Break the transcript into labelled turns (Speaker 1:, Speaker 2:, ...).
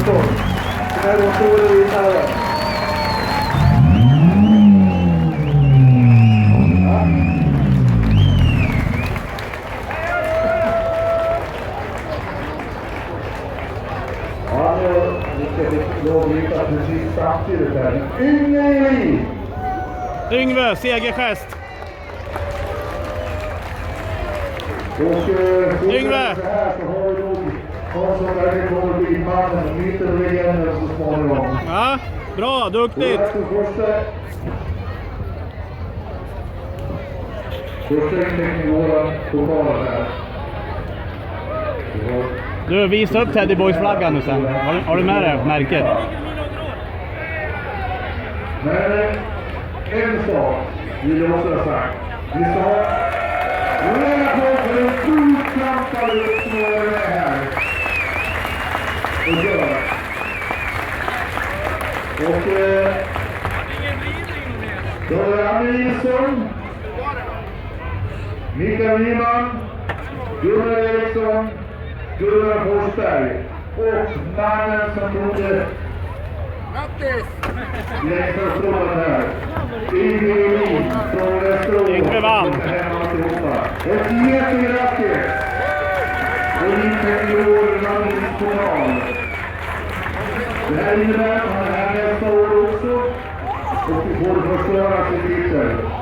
Speaker 1: Samuelsson. Det här var stora vinnare. Ja, nu ska vi lovvita precis samtidigt här.
Speaker 2: Yngve, segergest.
Speaker 1: Yngve! Så här så har vi nog Hansson där det kommer bli mannen, mittenlegenden så småningom.
Speaker 2: Ja, bra, duktigt.
Speaker 1: Första intäckning i våra pokaler här.
Speaker 2: Du, visa upp Teddy Boys-flaggan nu sen. Har du med det märket?
Speaker 1: Men en sak vill jag också ha sagt. Vi ska ha reda på för en fullkampad uppnående här. Och gör. Och då är det Anne Nilsson, Mikael Nyman, Gunnar Eriksson, Gunnar Forsberg och mannen som trodde längst från här. Yngve från Västerås.
Speaker 2: Yngve vann.
Speaker 1: Ett jättegrattis! Och juniorerna i final. Det här innebär att han är här nästa år också. Och vi får förstöra sin titel.